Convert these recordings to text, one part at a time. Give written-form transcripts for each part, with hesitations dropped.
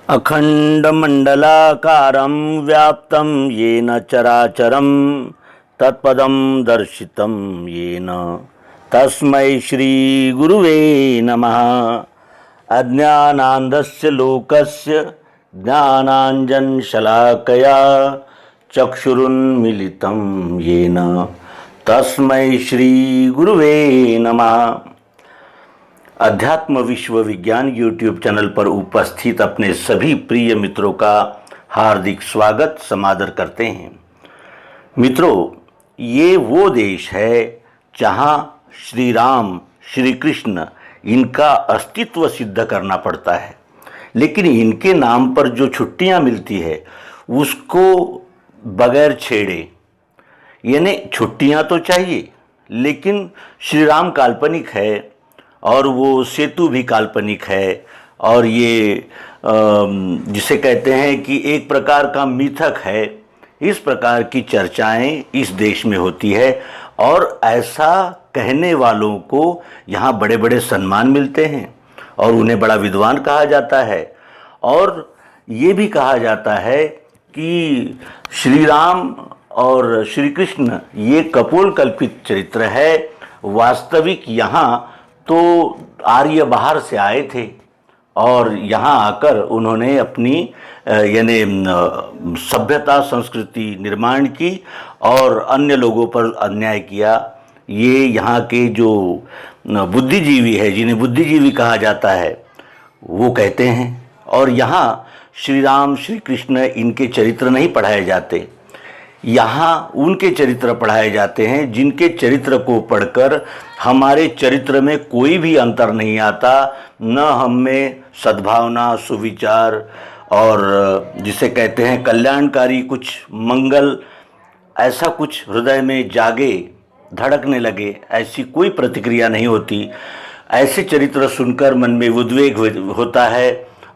अखंडमंडलाकारं व्याप्तं येन चराचरं तत्पदं दर्शितं येन तस्मै श्रीगुरुवे नमः। अज्ञानान्धस्य लोकस्य ज्ञानाञ्जनशलाकया चक्षुरुन्मीलितं येन तस्मै श्रीगुरुवे नमः। अध्यात्म विश्व विज्ञान यूट्यूब चैनल पर उपस्थित अपने सभी प्रिय मित्रों का हार्दिक स्वागत समादर करते हैं। मित्रों, ये वो देश है जहाँ श्री राम श्री कृष्ण इनका अस्तित्व सिद्ध करना पड़ता है, लेकिन इनके नाम पर जो छुट्टियाँ मिलती है उसको बगैर छेड़े, यानी छुट्टियाँ तो चाहिए लेकिन श्री राम काल्पनिक है और वो सेतु भी काल्पनिक है, और ये जिसे कहते हैं कि एक प्रकार का मिथक है। इस प्रकार की चर्चाएं इस देश में होती है और ऐसा कहने वालों को यहाँ बड़े बड़े सम्मान मिलते हैं और उन्हें बड़ा विद्वान कहा जाता है। और ये भी कहा जाता है कि श्री राम और श्री कृष्ण ये कपोल कल्पित चरित्र है। वास्तविक यहाँ तो आर्य बाहर से आए थे और यहाँ आकर उन्होंने अपनी यानी सभ्यता संस्कृति निर्माण की और अन्य लोगों पर अन्याय किया। ये यहाँ के जो बुद्धिजीवी है, जिन्हें बुद्धिजीवी कहा जाता है, वो कहते हैं। और यहाँ श्री राम श्री कृष्ण इनके चरित्र नहीं पढ़ाए जाते, यहाँ उनके चरित्र पढ़ाए जाते हैं जिनके चरित्र को पढ़कर हमारे चरित्र में कोई भी अंतर नहीं आता, न हम में सद्भावना, सुविचार और जिसे कहते हैं कल्याणकारी कुछ मंगल, ऐसा कुछ हृदय में जागे, धड़कने लगे, ऐसी कोई प्रतिक्रिया नहीं होती। ऐसे चरित्र सुनकर मन में उद्वेग होता है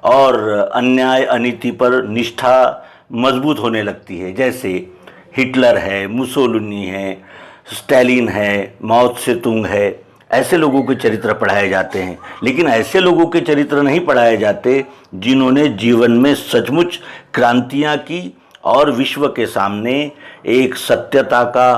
और अन्याय अनीति पर निष्ठा मजबूत होने लगती है। जैसे हिटलर है, मुसोलिनी है, स्टालिन है, माओ से तुंग है, ऐसे लोगों के चरित्र पढ़ाए जाते हैं। लेकिन ऐसे लोगों के चरित्र नहीं पढ़ाए जाते जिन्होंने जीवन में सचमुच क्रांतियाँ की और विश्व के सामने एक सत्यता का,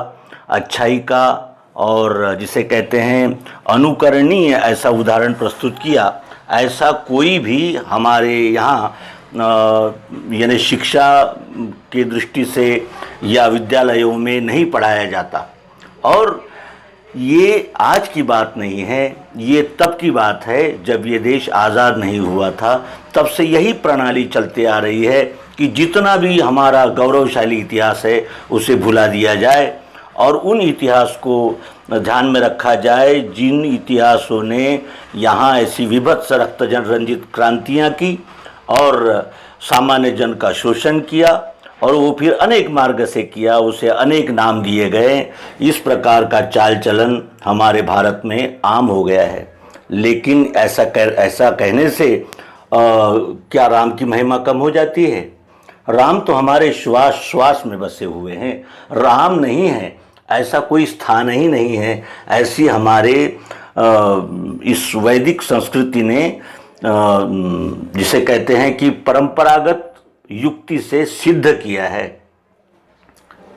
अच्छाई का और जिसे कहते हैं अनुकरणीय ऐसा उदाहरण प्रस्तुत किया। ऐसा कोई भी हमारे यहाँ यानी शिक्षा की दृष्टि से या विद्यालयों में नहीं पढ़ाया जाता। और ये आज की बात नहीं है, ये तब की बात है जब ये देश आज़ाद नहीं हुआ था। तब से यही प्रणाली चलती आ रही है कि जितना भी हमारा गौरवशाली इतिहास है उसे भुला दिया जाए और उन इतिहास को ध्यान में रखा जाए जिन इतिहासों ने यहाँ ऐसी विभत्स रक्त रंजित क्रांतियाँ की और सामान्य जन का शोषण किया, और वो फिर अनेक मार्ग से किया, उसे अनेक नाम दिए गए। इस प्रकार का चाल चलन हमारे भारत में आम हो गया है। लेकिन ऐसा कहने से क्या राम की महिमा कम हो जाती है? राम तो हमारे श्वास श्वास में बसे हुए हैं। राम नहीं है ऐसा कोई स्थान ही नहीं है। ऐसी हमारे इस वैदिक संस्कृति ने जिसे कहते हैं कि परंपरागत युक्ति से सिद्ध किया है।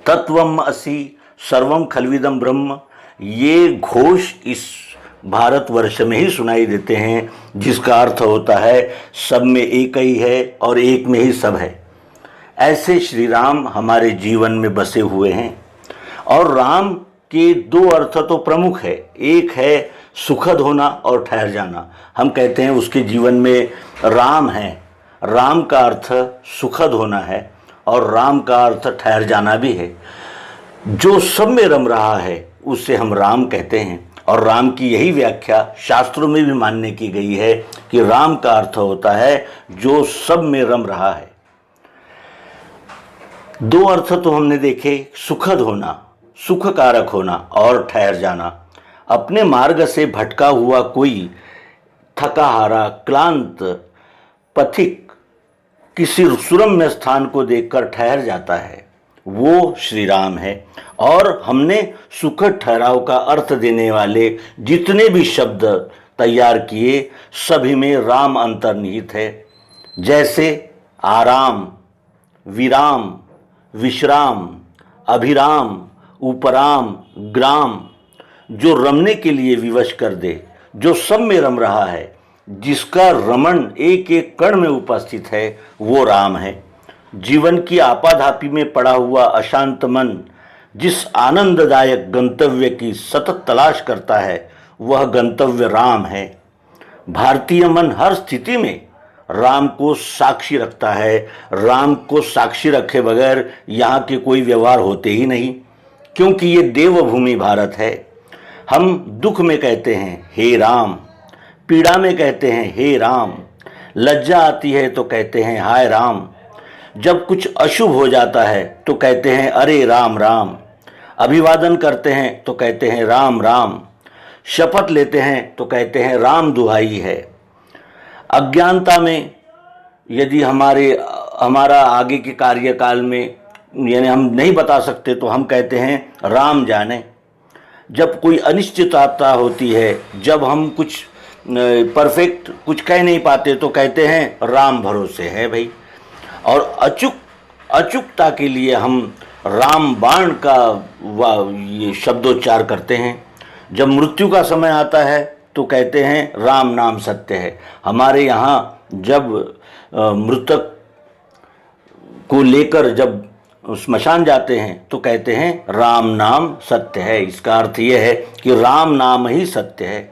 तत्वम असि सर्वम खल्विदम ब्रह्म, ये घोष इस भारतवर्ष में ही सुनाई देते हैं, जिसका अर्थ होता है सब में एक ही है और एक में ही सब है। ऐसे श्री राम हमारे जीवन में बसे हुए हैं और राम के दो अर्थ तो प्रमुख है। एक है सुखद होना और ठहर जाना। हम कहते हैं उसके जीवन में राम है। राम का अर्थ सुखद होना है और राम का अर्थ ठहर जाना भी है। जो सब में रम रहा है उसे हम राम कहते हैं। और राम की यही व्याख्या शास्त्रों में भी मानने की गई है कि राम का अर्थ होता है जो सब में रम रहा है। दो अर्थ तो हमने देखे, सुखद होना, सुख कारक होना और ठहर जाना। अपने मार्ग से भटका हुआ कोई थकाहारा क्लांत पथिक किसी सुरम्य स्थान को देखकर ठहर जाता है, वो श्री राम है। और हमने सुखद ठहराव का अर्थ देने वाले जितने भी शब्द तैयार किए, सभी में राम अंतर्निहित है। जैसे आराम, विराम, विश्राम, अभिराम, उपराम, ग्राम, जो रमने के लिए विवश कर दे, जो सब में रम रहा है, जिसका रमण एक एक कण में उपस्थित है, वो राम है। जीवन की आपाधापी में पड़ा हुआ अशांत मन जिस आनंददायक गंतव्य की सतत तलाश करता है, वह गंतव्य राम है। भारतीय मन हर स्थिति में राम को साक्षी रखता है। राम को साक्षी रखे बगैर यहाँ के कोई व्यवहार होते ही नहीं, क्योंकि ये देवभूमि भारत है। हम दुख में कहते हैं हे राम, पीड़ा में कहते हैं हे राम, लज्जा आती है तो कहते हैं हाय राम, जब कुछ अशुभ हो जाता है तो कहते हैं अरे राम राम, अभिवादन करते हैं तो कहते हैं राम राम, शपथ लेते हैं तो कहते हैं राम दुहाई है। अज्ञानता में यदि हमारा आगे के कार्यकाल में यानी हम नहीं बता सकते तो हम कहते हैं राम जाने। जब कोई अनिश्चितता होती है, जब हम कुछ परफेक्ट कुछ कह नहीं पाते तो कहते हैं राम भरोसे है भाई। और अचूकता के लिए हम राम बाण का ये शब्दोच्चार करते हैं। जब मृत्यु का समय आता है तो कहते हैं राम नाम सत्य है। हमारे यहाँ जब मृतक को लेकर जब स्मशान जाते हैं तो कहते हैं राम नाम सत्य है। इसका अर्थ यह है कि राम नाम ही सत्य है।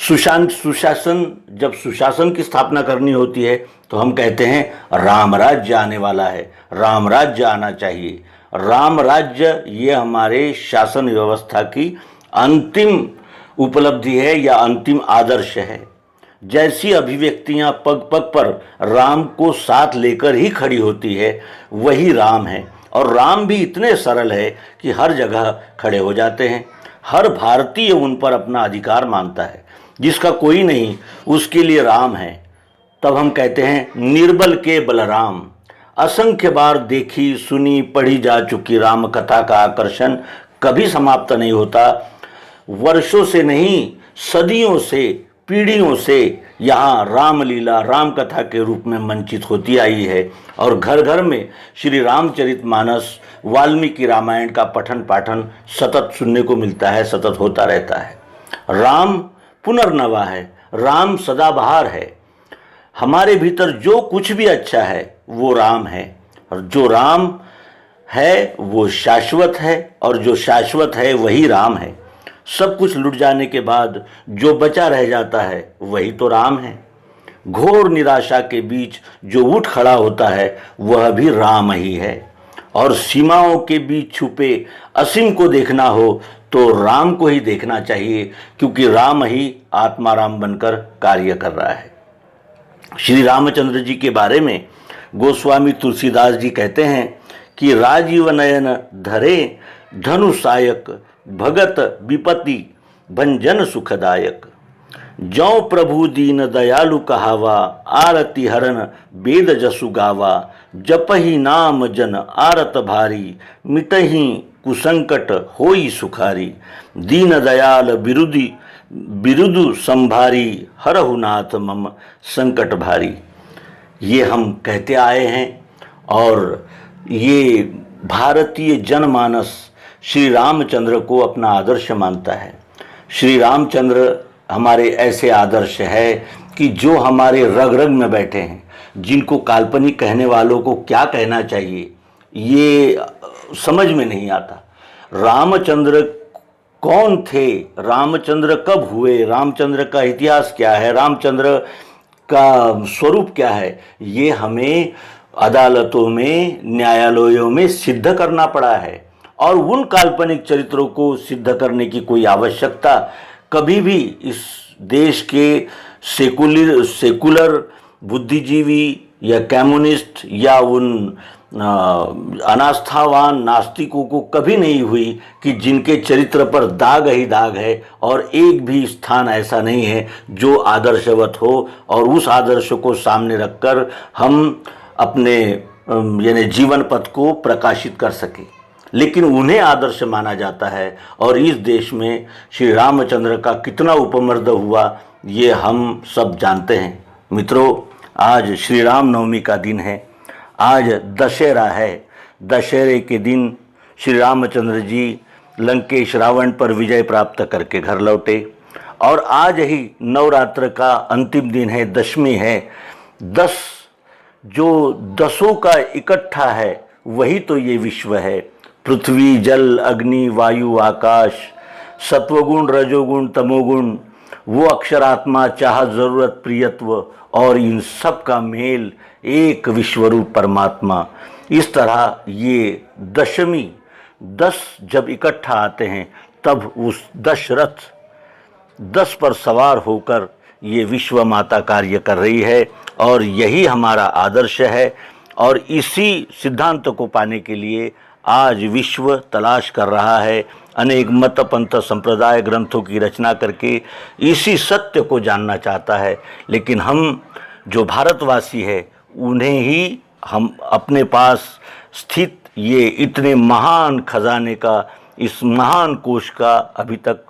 सुशासन जब सुशासन की स्थापना करनी होती है तो हम कहते हैं राम राज्य आने वाला है, राम राज्य आना चाहिए। राम राज्य ये हमारे शासन व्यवस्था की अंतिम उपलब्धि है या अंतिम आदर्श है। जैसी अभिव्यक्तियां पग पग पर राम को साथ लेकर ही खड़ी होती है, वही राम है। और राम भी इतने सरल है कि हर जगह खड़े हो जाते हैं। हर भारतीय उन पर अपना अधिकार मानता है। जिसका कोई नहीं उसके लिए राम है। तब हम कहते हैं निर्बल के बलराम। असंख्य बार देखी सुनी पढ़ी जा चुकी राम कथा का आकर्षण कभी समाप्त नहीं होता। वर्षों से नहीं, सदियों से, पीढ़ियों से यहाँ रामलीला राम कथा के रूप में मंचित होती आई है। और घर घर में श्री रामचरितमानस, वाल्मीकि रामायण का पठन पाठन सतत सुनने को मिलता है, सतत होता रहता है। राम पुनर्नवा है, राम सदाबहार है। हमारे भीतर जो कुछ भी अच्छा है वो राम है। और जो राम है वो शाश्वत है, और जो शाश्वत है वही राम है। सब कुछ लुट जाने के बाद जो बचा रह जाता है वही तो राम है। घोर निराशा के बीच जो उठ खड़ा होता है वह भी राम ही है। और सीमाओं के बीच छुपे असीम को देखना हो तो राम को ही देखना चाहिए, क्योंकि राम ही आत्माराम बनकर कार्य कर रहा है। श्री रामचंद्र जी के बारे में गोस्वामी तुलसीदास जी कहते हैं कि राजीव नयन धरे धनुषायक, भगत विपति भंजन सुखदायक। जौ प्रभु दीन दयालु कहावा, आरती हरन वेद जसु गावा। जपहि नाम जन आरत भारी, मिटहि कुसंकट होई सुखारी। दीन दयाल बिरुदु संभारी, हरहु नाथ मम संकट भारी। ये हम कहते आए हैं और ये भारतीय जनमानस श्री रामचंद्र को अपना आदर्श मानता है। श्री रामचंद्र हमारे ऐसे आदर्श है कि जो हमारे रग रग में बैठे हैं, जिनको काल्पनिक कहने वालों को क्या कहना चाहिए ये समझ में नहीं आता। रामचंद्र कौन थे, रामचंद्र कब हुए, रामचंद्र का इतिहास क्या है, रामचंद्र का स्वरूप क्या है, ये हमें अदालतों में, न्यायालयों में सिद्ध करना पड़ा है। और उन काल्पनिक चरित्रों को सिद्ध करने की कोई आवश्यकता कभी भी इस देश के सेकुलर बुद्धिजीवी या कम्युनिस्ट या उन अनास्थावान नास्तिकों को कभी नहीं हुई कि जिनके चरित्र पर दाग ही दाग है। और एक भी स्थान ऐसा नहीं है जो आदर्शवत हो और उस आदर्श को सामने रखकर हम अपने यानी जीवन पथ को प्रकाशित कर सकें। लेकिन उन्हें आदर्श माना जाता है। और इस देश में श्री रामचंद्र का कितना उपमर्द हुआ ये हम सब जानते हैं। मित्रों, आज श्री राम नवमी का दिन है। आज दशहरा है। दशहरे के दिन श्री रामचंद्र जी लंकेश रावण पर विजय प्राप्त करके घर लौटे और आज ही नवरात्र का अंतिम दिन है, दशमी है। 10 जो दसों का इकट्ठा है वही तो ये विश्व है। पृथ्वी, जल, अग्नि, वायु, आकाश, सत्वगुण, रजोगुण, तमोगुण, वो अक्षरात्मा, चाह, जरूरत, प्रियत्व और इन सब का मेल एक विश्वरूप परमात्मा। इस तरह ये दशमी 10 जब इकट्ठा आते हैं तब उस दशरथ 10 पर सवार होकर ये विश्व माता कार्य कर रही है और यही हमारा आदर्श है। और इसी सिद्धांत को पाने के लिए आज विश्व तलाश कर रहा है, अनेक मत, पंथ, संप्रदाय, ग्रंथों की रचना करके इसी सत्य को जानना चाहता है। लेकिन हम जो भारतवासी है उन्हें ही हम अपने पास स्थित ये इतने महान खजाने का, इस महान कोश का अभी तक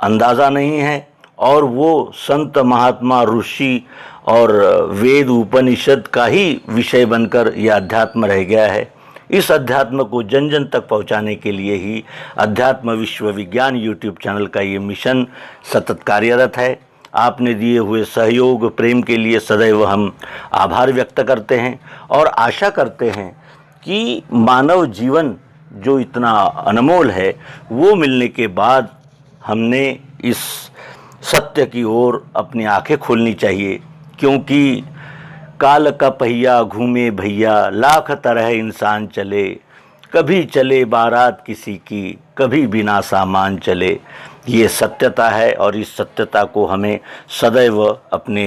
अंदाज़ा नहीं है। और वो संत, महात्मा, ऋषि और वेद, उपनिषद का ही विषय बनकर यह अध्यात्म रह गया है। इस अध्यात्म को जन जन तक पहुंचाने के लिए ही अध्यात्म विश्व विज्ञान यूट्यूब चैनल का ये मिशन सतत कार्यरत है। आपने दिए हुए सहयोग, प्रेम के लिए सदैव हम आभार व्यक्त करते हैं और आशा करते हैं कि मानव जीवन जो इतना अनमोल है वो मिलने के बाद हमने इस सत्य की ओर अपनी आंखें खोलनी चाहिए। क्योंकि काल का पहिया घूमे भैया, लाख तरह इंसान चले, कभी चले बारात किसी की, कभी बिना सामान चले। ये सत्यता है और इस सत्यता को हमें सदैव अपने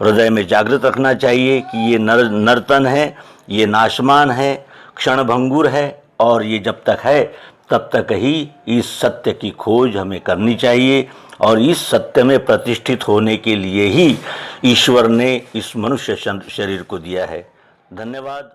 हृदय में जागृत रखना चाहिए कि ये नर्तन है, ये नाशमान है, क्षणभंगुर है और ये जब तक है तब तक ही इस सत्य की खोज हमें करनी चाहिए। और इस सत्य में प्रतिष्ठित होने के लिए ही ईश्वर ने इस मनुष्य शरीर को दिया है। धन्यवाद।